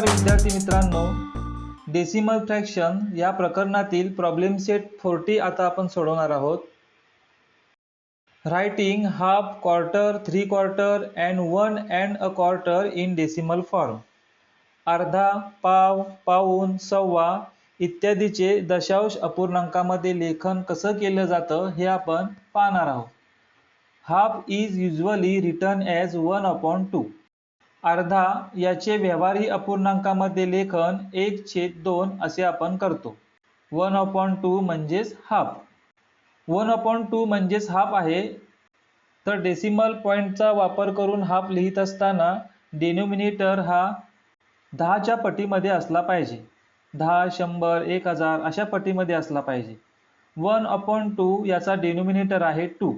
नमस्कार विद्यार्थी मित्रांनो, डेसिमल फ्रॅक्शन या प्रकरणातील प्रॉब्लेम सेट 40 आता आपण सोडवणार आहोत. Writing half, quarter, 3/4 and 1 and a quarter in decimal form. अर्धा, पाव, पाऊण, सव्वा इत्यादीचे दशांश अपूर्णांकामध्ये लेखन कसं केलं जातं हे आपण पाहणार आहोत. Half is usually written as 1/2. अर्धा याचे व्यवहारी अपूर्णांकामध्ये लेखन 1/2 असे आपण करतो. 1/2 म्हणजेच हाफ. 1/2 म्हणजेच हाफ आहे. तर डेसिमल पॉईंटचा वापर करून हाफ लिहित असताना डिनोमिनेटर हा 10च्या पटीमध्ये असला पाहिजे. 10, 100, 1000 अशा पटीमध्ये असला पाहिजे. 1/2 याचा डिनोमिनेटर आहे 2.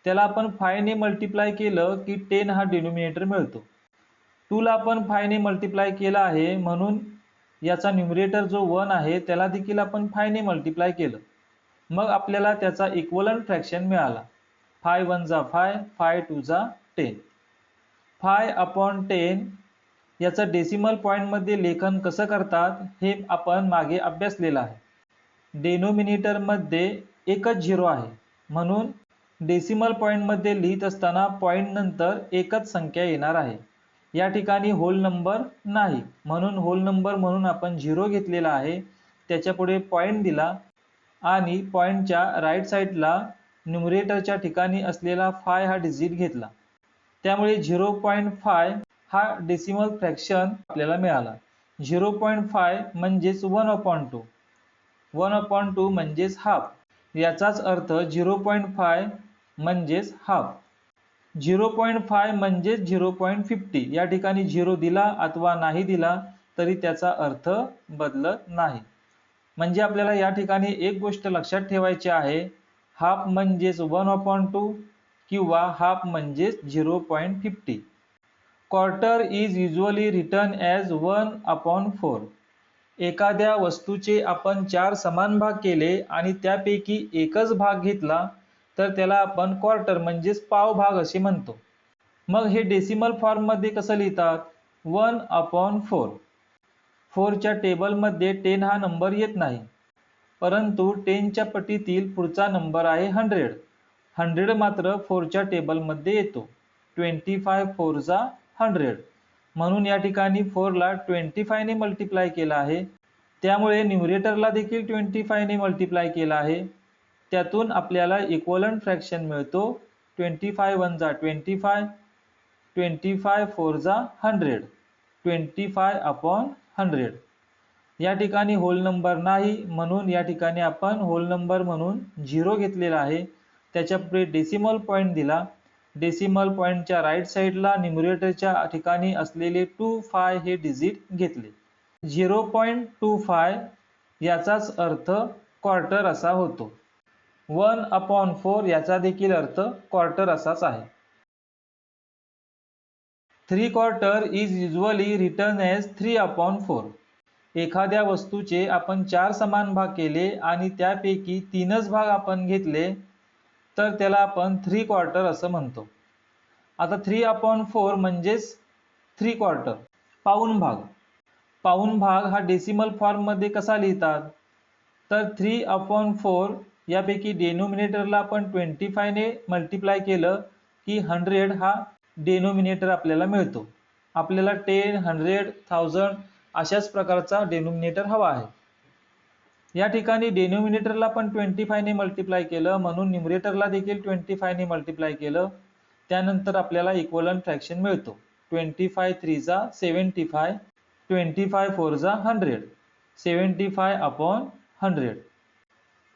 त्याला आपण 5 ने मल्टिप्लाय केलं की 10 हा डिनोमिनेटर मिळतो. 2 ला आपण 5 ने मल्टिप्लाय केला आहे म्हणून याचा न्यूमरेटर जो 1 आहे त्याला देखील आपण 5 ने मल्टिप्लाय केलं. मग आपल्याला त्याचा इक्वलंट फ्रॅक्शन मिळाला. 5 1 जा 5, 5 2 जा 10. 5/10 याचं डेसिमल पॉईंटमध्ये लेखन कसं करतात हे आपण मागे अभ्यासलेलं आहे. डेनोमिनेटरमध्ये एकच झिरो आहे म्हणून डेसिमल पॉईंटमध्ये लिहित असताना पॉईंट नंतर एकच संख्या येणार आहे. या ठिकाणी होल नंबर नाही म्हणून होल नंबर म्हणून आपण 0 घेतलेला आहे. त्याच्या पुढे पॉईंट दिला आणि पॉईंटच्या राईट साईडला न्यूमरेटरच्या ठिकाणी असलेला 5 हा डिजिट घेतला. त्यामुळे 0.5 हा डेसिमल फ्रॅक्शन आपल्याला मिळाला. 0.5 म्हणजेच 1/2. 1/2 म्हणजेच हाफ. याचाच अर्थ 0.5 म्हणजेच हाफ. 0.5 म्हणजेच 0.50. या ठिकाणी 0 दिला अथवा नाही दिला तरी त्याचा अर्थ बदलत नाही. म्हणजे आपल्याला या ठिकाणी एक गोष्ट लक्षात ठेवायची आहे, हाफ म्हणजेच 1/2 किंवा हाफ म्हणजेच 0.50. Quarter is usually written as 1/4. एखाद्या वस्तूचे आपण 4 समान भाग केले आणि त्यापैकी एकच भाग घेतला तर त्याला आपण क्वार्टर म्हणजेच पाव भाग असे म्हणतो. मग हे डेसिमल फॉर्ममध्ये कसं लिहितात? 1/4. 4च्या टेबलमध्ये 10 हा नंबर येत नाही, परंतु 10च्या पटीतील पुढचा नंबर आहे 100. 100 मात्र 4च्या टेबलमध्ये येतो. 25 4 जा 100. म्हणून या ठिकाणी 4 ला 25 ने मल्टिप्लाय केला आहे. त्यामुळे न्यूमरेटरला देखील 25 ने मल्टिप्लाय केला आहे. त्यातून आपल्याला इक्वलंट फ्रॅक्शन मिळतो. 25 1 जा 25, 25 4 जा 100, 25/100. या ठिकाणी होल नंबर नाही म्हणून या ठिकाणी आपण होल नंबर म्हणून 0 घेतलेला आहे. त्याच्या पुढे डेसिमल पॉईंट दिला. डेसिमल पॉईंटच्या राईट साईडला न्यूमरेटरच्या ठिकाणी असलेले 25 हे डिजिट घेतले. 0.25 याचाच अर्थ क्वार्टर असा होतो. 1/4 याचा देखील अर्थ क्वार्टर असाच आहे. 3/4 इज युजली रिटन ॲज 3/4. एखाद्या वस्तूचे आपण 4 समान भाग केले आणि त्यापैकी 3च भाग आपण घेतले तर त्याला आपण 3/4 असं म्हणतो. आता 3/4 म्हणजेच 3/4 पाऊण भाग. पाऊण भाग हा डेसिमल फॉर्ममध्ये कसा लिहितात? तर 3/4 यापैकी डेनोमिनेटरला आपण 25 ने मल्टिप्लाय केलं की 100 हा डेनोमिनेटर आपल्याला मिळतो. आपल्याला 10, 100, 1000 अशाच प्रकारचा डेनोमिनेटर हवा आहे. या ठिकाणी डेनोमिनेटरला पण 25 ने मल्टिप्लाय केलं म्हणून न्यूमरेटरला देखील 25 ने मल्टिप्लाय केलं. त्यानंतर आपल्याला इक्वलंट फ्रॅक्शन मिळतो. 25 3 जा 75, 25 4 जा 100, 75/100.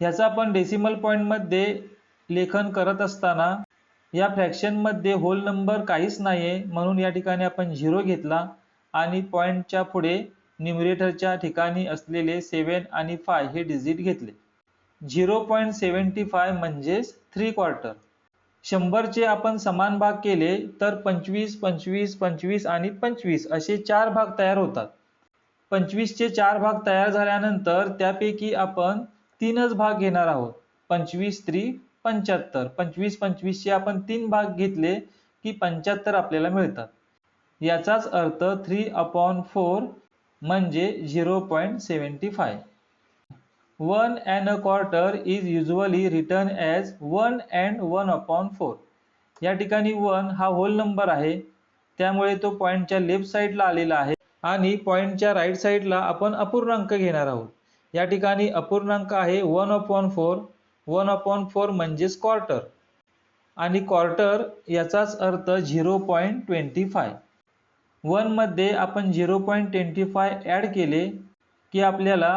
ह्याचा आपण डेसिमल पॉईंटमध्ये लेखन करत असताना या फ्रॅक्शनमध्ये होल नंबर काहीच नाहीये म्हणून या ठिकाणी आपण 0 घेतला आणि पॉईंटच्या पुढे न्यूमरेटरच्या ठिकाणी असलेले 7 आणि 5 हे डिजिट घेतले. 0.75 म्हणजेच 3/4. 100चे आपण समान भाग केले तर 25, 25, 25 आणि 25 असे 4 भाग तयार होतात. 25चे 4 भाग तयार झाल्यानंतर त्यापैकी आपण 3च भाग घेणार आहोत. 25 3 75. 25 25चे आपण 3 भाग घेतले की 75 आपल्याला मिळतात. याचाच अर्थ 3/4 म्हणजे 0.75. 1 and a quarter is usually written as 1 and 1/4. या ठिकाणी 1 हा होल नंबर आहे, त्यामुळे तो पॉईंटच्या लेफ्ट साईडला आलेला आहे आणि पॉईंटच्या राईट साईडला आपण अपूर्णांक घेणार आहोत. या ठिकाणी अपूर्णांक आहे 1/4. 1/4 म्हणजेच क्वार्टर आणि क्वार्टर याचाच अर्थ 0.25. 1 मध्ये आपण 0.25 ॲड केले की आपल्याला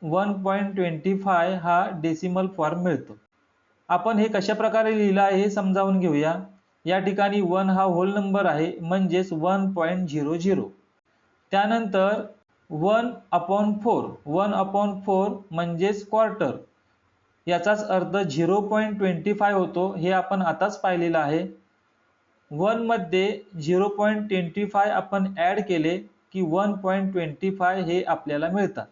1.25 हा डेसिमल फॉर्म मिळतो. आपण हे कशा प्रकारे लिहिलं आहे हे समजावून घेऊया. या ठिकाणी 1 हा होल नंबर आहे म्हणजेच 1.00. त्यानंतर 1/4. 1/4 म्हणजेच क्वार्टर याचाच अर्थ 0.25 होतो, हे आपण आताच पाहिलेलं आहे. 1 मध्ये 0.25 आपण ॲड केले की 1.25 हे आपल्याला मिळतात.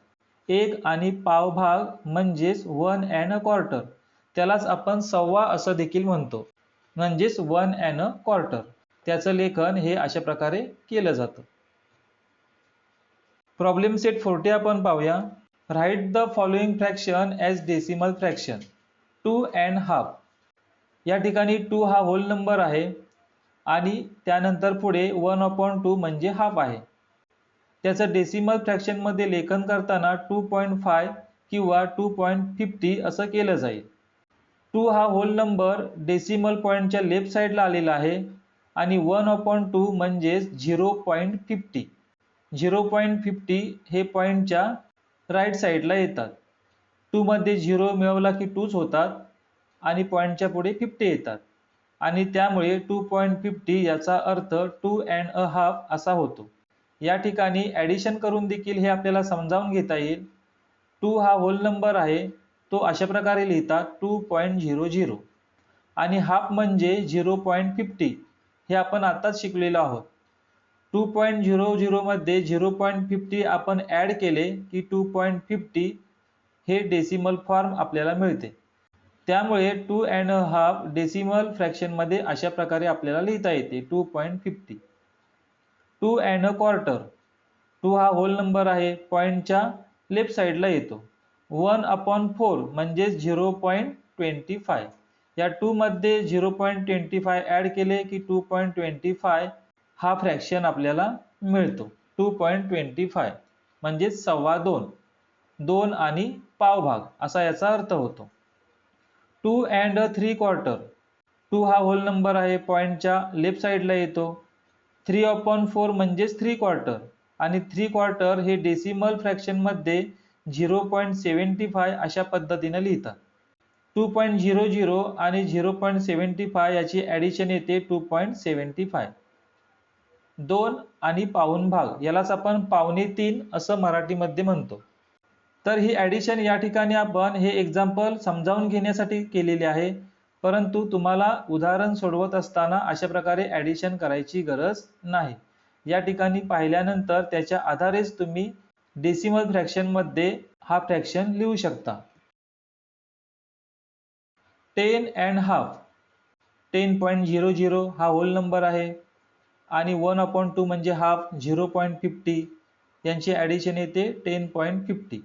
1 आणि पाव भाग म्हणजेच 1 and a quarter, त्यालाच आपण सव्वा असं देखील म्हणतो, म्हणजेच 1 and a quarter. त्याचं लेखन हे अशा प्रकारे केलं जातं. प्रॉब्लेम सेट 40 आपण पाहूया. Write the following fraction as decimal fraction. 2 and half. या ठिकाणी 2 हा होल नंबर आहे आणि त्यानंतर पुढे 1/2 म्हणजे हाफ आहे. त्याचं डेसिमल फ्रॅक्शनमध्ये लेखन करताना 2.5 किंवा 2.50 असं केलं जाईल. 2 हा होल नंबर डेसिमल पॉईंटच्या लेफ्ट साईडला आलेला आहे आणि 1/2 म्हणजेच 0.50. 0.50 हे पॉईंटच्या राईट साईडला येतात. 2 मध्ये 0 मिळवला की 2च होतात आणि पॉईंटच्या पुढे 50 येतात आणि त्यामुळे 2.50 याचा अर्थ 2 and a half असा होतो. या ठिकाणी ॲडिशन करून देखील हे आपल्याला समजावून घेता येईल. 2 हा होल नंबर आहे, तो अशा प्रकारे लिहितात 2.00 आणि हाफ म्हणजे 0.50 हे आपण आताच शिकलेलो आहोत. 2.00 मध्ये 0.50 आपण ॲड केले की 2.50 हे डेसिमल फॉर्म आपल्याला मिळते. त्यामुळे 2 and a half डेसिमल फ्रॅक्शनमध्ये अशा प्रकारे आपल्याला लिहिता येते 2.50. 2 and a quarter. 2 हा होल नंबर आहे, पॉईंटच्या लेफ्ट साईडला येतो. 1/4 म्हणजेच 0.25. या 2 मध्ये 0.25 ॲड केले की 2.25 हा फ्रॅक्शन आपल्याला मिळतो. 2.25 म्हणजेच 2.25. 2 आणि पाव भाग असा याचा अर्थ होतो. 2 and a 3/4. 2 हा होल नंबर आहे, पॉईंटच्या लेफ्ट साईडला येतो. 3/4 म्हणजेच 3/4 आणि 3/4 हे डेसिमल फ्रॅक्शनमध्ये 0.75 अशा पद्धतीने लिहितात. 2.00 आणि 0.75 याची ॲडिशन येते 2.75. 2 आणि पाऊण भाग यालाच आपण 2.25 असं मराठीमध्ये म्हणतो. तर ही ॲडिशन या ठिकाणी आपण हे एक्झाम्पल समजावून घेण्यासाठी केलेले आहे, परंतु तुम्हाला उदाहरण सोडवत असताना अशा प्रकारे ॲडिशन करायची गरज नाही. या ठिकाणी पाहिल्यानंतर त्याच्या आधारेच तुम्ही डेसिमल फ्रॅक्शनमध्ये हा फ्रॅक्शन लिहू शकता. 10 and half. 10.00 हा होल नंबर आहे आणि 1/2 म्हणजे हाफ 0.50 यांची ॲडिशन येते 10.50.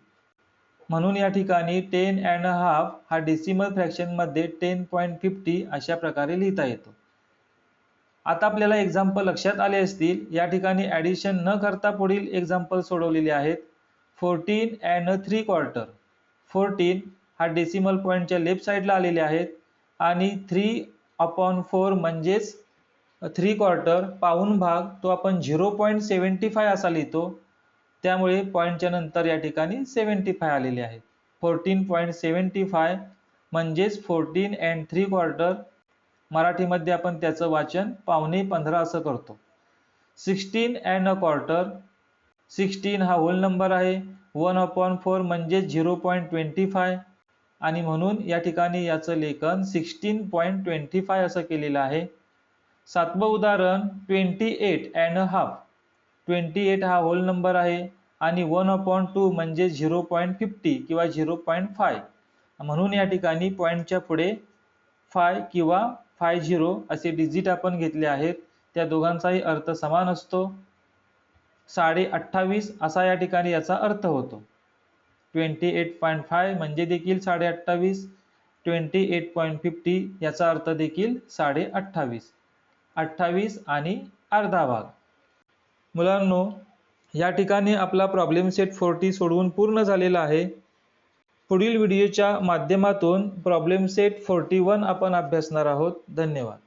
म्हणून या ठिकाणी 10 and a half हा डेसिमल फ्रॅक्शनमध्ये 10.50 अशा प्रकारे लिहिता येतो. आता आपल्याला एक्झाम्पल लक्षात आले असतील. या ठिकाणी ॲडिशन न करता पुढील एक्झाम्पल सोडवलेले आहेत. 14 and a 3/4. 14 हा डेसिमल पॉईंटच्या लेफ्ट साईडला आलेले आहेत आणि 3/4 म्हणजेच 3/4 पाऊण भाग तो आपण 0.75 असा लिहितो, त्यामुळे पॉईंटच्या नंतर या ठिकाणी 75 आलेले आहेत. 14.75 म्हणजेच 14 and 3/4. मराठीमध्ये आपण त्याचं वाचन 15.5 असं करतो. 16 and a quarter. 16 हा होल नंबर आहे, 1/4 म्हणजे 0.25 आणि म्हणून या ठिकाणी याचं लेखन 16.25 असं केलेलं आहे. 7वं उदाहरण 28 and a half. 28 हा होल नंबर आहे आणि 1/2 म्हणजे 0.50 किंवा 0.5 म्हणून या ठिकाणी पॉईंटच्या पुढे 5 किंवा 50 असे डिजिट आपण घेतले आहेत. त्या दोघांचाही अर्थ समान असतो. 28.5 असा या ठिकाणी याचा अर्थ होतो. 28.5 म्हणजे देखील 28.5. 28.50 याचा अर्थ देखील 28.5. 28 आणि अर्धा भाग. मुलांनो, या ठिकाणी आपला प्रॉब्लेम सेट 40 सोडवून पूर्ण झालेला आहे. पुढील व्हिडिओच्या माध्यमातून प्रॉब्लेम सेट 41 आपण अभ्यासणार आहोत. धन्यवाद.